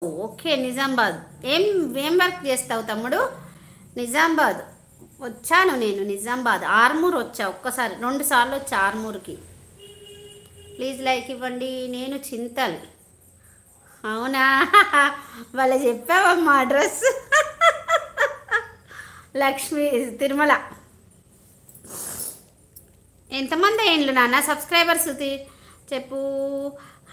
Okay Nizamabad. ఏం ఏం work చేస్తావు తమ్ముడు? నిజామాబాద్ వచ్చాను నేను. నిజామాబాద్ ఆర్మూర్ వచ్చా, ఒక్కసారి 2 సార్లు వచ్చా ఆర్మూర్కి. ప్లీజ్ లైక్ ఇవ్వండి. నేను చింతల్. అవునా? వాళ్ళ చెప్పావమ్మా అడ్రస్. లక్ష్మి తిరుమల. ఎంతమంది ఏండ్లు నాన్న సబ్స్క్రైబర్స్ చెప్పు.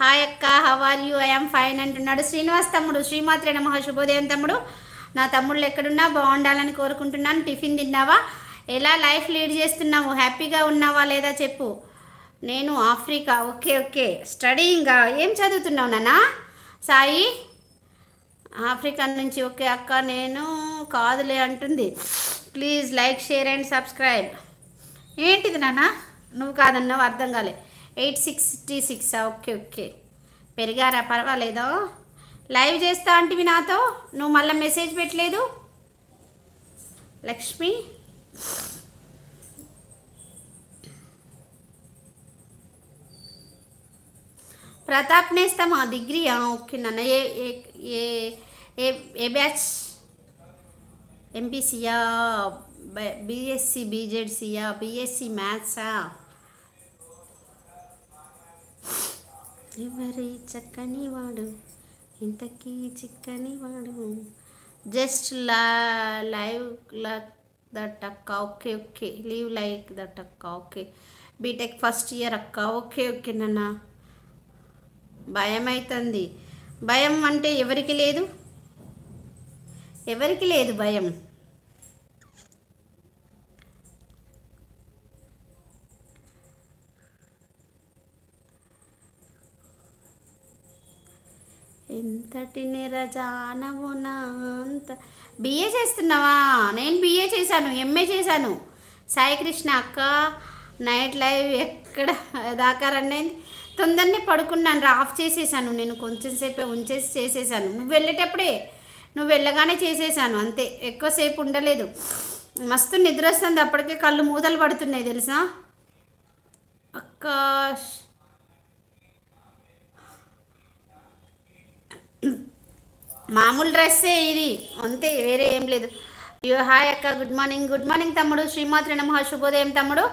హాయ్ అక్క, how are you? I'm fine అంటున్నాడు శ్రీనివాస్ తమ్ముడు. శ్రీమాత్రే నమః. శుభోదయం తమ్ముడు. నా తమ్ముళ్ళు ఎక్కడున్నా బాగుండాలని కోరుకుంటున్నాను. టిఫిన్ తిన్నావా? ఎలా లైఫ్ లీడ్ చేస్తున్నావు? హ్యాపీగా ఉన్నావా లేదా చెప్పు. నేను ఆఫ్రికా. Okay okay. స్టడీయింగా. ఏం చదువుతున్నావు నాన్న? సాయి ఆఫ్రికా నుంచి. ఓకే అక్క. నేను కాదులే అంటుంది. Please like, share and subscribe. ఏంటిది నాన్న? నువ్వు కాదన్నావు, అర్థం కాలే. 866. Okay okay. పెరిగారా? పర్వాలేదా? లైవ్ చేస్తా అంటివి నాతో, నువ్వు మళ్ళీ మెసేజ్ పెట్టలేదు. లక్ష్మి ప్రతాప్ నేస్తామా? డిగ్రీ. ఓకే నాన్న. ఏ ఏ ఏ ఏ ఏ బ్యాచ్? ఎంపీసీయా? బీఎస్సీ బీజెడ్సీయా? బీఎస్సీ మ్యాథ్సా? ఎవరి చక్కని వాడు, ఇంతకీ చిక్కని వాడు. జస్ట్ లైవ్ దట్ అక్క. Okay okay. Leave like that అక్క. ఓకే. బీటెక్ ఫస్ట్ ఇయర్ అక్క. ఓకే ఓకే నాన్న. భయం అవుతుంది. భయం అంటే ఎవరికి లేదు? ఎవరికి లేదు భయం? ఎంతటి నిరజానవు నా అంత. బిఏ చేస్తున్నావా? నేను బిఏ చేశాను, ఎంఏ చేశాను. సాయి కృష్ణ అక్క. నైట్ లైవ్ ఎక్కడ దాకా రన్ అయింది? తొందరనే పడుకున్నాను రా. ఆఫ్ చేసేసాను నేను, కొంచెం సేపే ఉంచేసి చేసేసాను. నువ్వు వెళ్ళేటప్పుడే, నువ్వు వెళ్ళగానే చేసేసాను అంతే. ఎక్కువసేపు ఉండలేదు. మస్తు నిద్ర వస్తుంది, అప్పటికే కళ్ళు మూతలు పడుతున్నాయి తెలుసా అక్క. మామూలు డ్రెస్సే ఇది అంతే, వేరే ఏం లేదు. అయ్యో హాయ్ అక్క. Good morning. గుడ్ మార్నింగ్ తమ్ముడు. శ్రీమాత్రి నమః. శుభోదయం తమ్ముడు.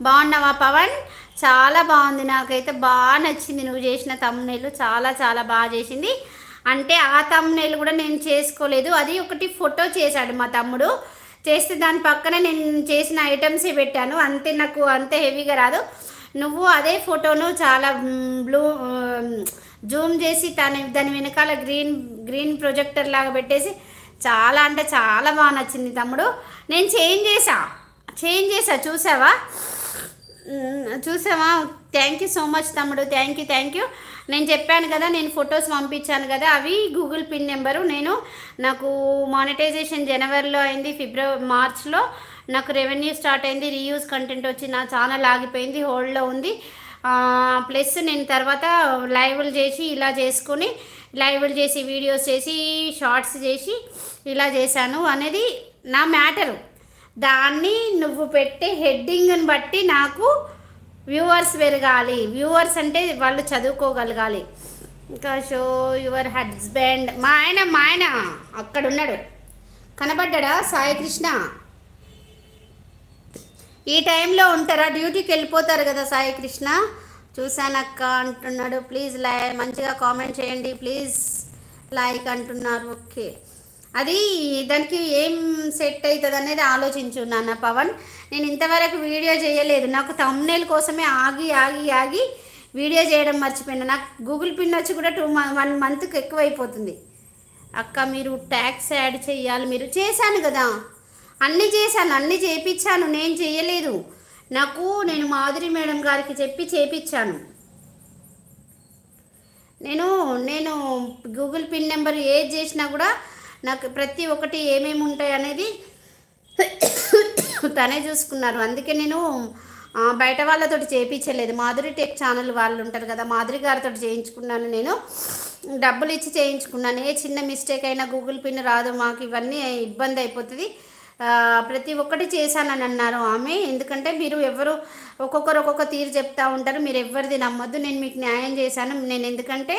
బాగున్నావా పవన్? చాలా బాగుంది, నాకైతే బాగా నచ్చింది. నువ్వు చేసిన తమ్మునేలు చాలా చాలా బాగా చేసింది. అంటే ఆ తమ్మునేలు కూడా నేను చేసుకోలేదు, అది ఒకటి ఫోటో చేశాడు మా తమ్ముడు. చేస్తే దాని పక్కన నేను చేసిన ఐటమ్సే పెట్టాను అంతే. నాకు అంతే హెవీగా రాదు. నువ్వు అదే ఫోటోను చాలా బ్లూ జూమ్ చేసి దాని వెనకాల గ్రీన్ గ్రీన్ ప్రొజెక్టర్ లాగా పెట్టేసి చాలా అంటే చాలా బాగా నచ్చింది తమ్ముడు. నేను చేంజ్ చేసా చూసావా? చూసావా? థ్యాంక్ యూ సో మచ్ తమ్ముడు. Thank you. నేను చెప్పాను కదా, నేను ఫొటోస్ పంపించాను కదా, అవి గూగుల్ పిన్ నెంబరు. నాకు మానిటైజేషన్ జనవరిలో అయింది, మార్చ్లో నాకు రెవెన్యూ స్టార్ట్ అయింది. రీయూజ్ కంటెంట్ వచ్చి నా ఛానల్ ఆగిపోయింది, హోల్డ్లో ఉంది. ప్లస్ నేను తర్వాత లైవ్లు చేసి ఇలా చేసుకొని, లైవ్లు చేసి వీడియోస్ చేసి షార్ట్స్ చేసి ఇలా చేశాను అనేది నా మ్యాటరు. దాన్ని నువ్వు పెట్టే హెడ్డింగ్ని బట్టి నాకు వ్యూవర్స్ పెరగాలి. వ్యూవర్స్ అంటే వాళ్ళు చదువుకోగలగాలి. ఇంకా షో యువర్ హస్బెండ్. మా ఆయన అక్కడ ఉన్నాడు, కనబడ్డా? సాయి కృష్ణ ఈ టైంలో ఉంటారా? డ్యూటీకి వెళ్ళిపోతారు కదా సాయి కృష్ణ. చూశానక్క అంటున్నాడు. ప్లీజ్ మంచిగా కామెంట్ చేయండి, ప్లీజ్ లైక్ అంటున్నారు. ఓకే. అది దానికి ఏం సెట్ అవుతుంది అనేది ఆలోచించు నాన్న పవన్. నేను ఇంతవరకు వీడియో చేయలేదు, నాకు థంబ్నెయిల్ కోసమే ఆగి వీడియో చేయడం మర్చిపోయినా. నాకు గూగుల్ పిన్ వచ్చి కూడా 1 మంత్కి ఎక్కువైపోతుంది. అక్క మీరు ట్యాక్స్ యాడ్ చేయాలి. మీరు చేశాను కదా, అన్నీ చేశాను, అన్నీ చేయించాను. నేను చేయలేదు, నేను మాధురి మేడం గారికి చెప్పి చేయించాను. నేను గూగుల్ పిన్ నెంబర్ ఏది చేసినా కూడా నాకు ప్రతి ఒక్కటి ఏమేమి ఉంటాయి అనేది తనే చూసుకున్నారు. అందుకే నేను బయట వాళ్ళతోటి చేయించలేదు. మాధురి టెక్ ఛానల్ వాళ్ళు ఉంటారు కదా, మాధురి గారితో చేయించుకున్నాను. నేను డబ్బులు ఇచ్చి చేయించుకున్నాను. ఏ చిన్న మిస్టేక్ అయినా గూగుల్ పిన్ రాదు, మాకు ఇవన్నీ ఇబ్బంది అయిపోతుంది. ప్రతి ఒక్కటి చేశానని అన్నారు ఆమె. ఎందుకంటే మీరు ఎవరు ఒక్కొక్క తీరు చెప్తూ ఉంటారు, మీరు ఎవరిది నమ్మొద్దు. నేను మీకు న్యాయం చేశాను. నేను ఎందుకంటే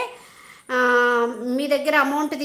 మీ దగ్గర అమౌంట్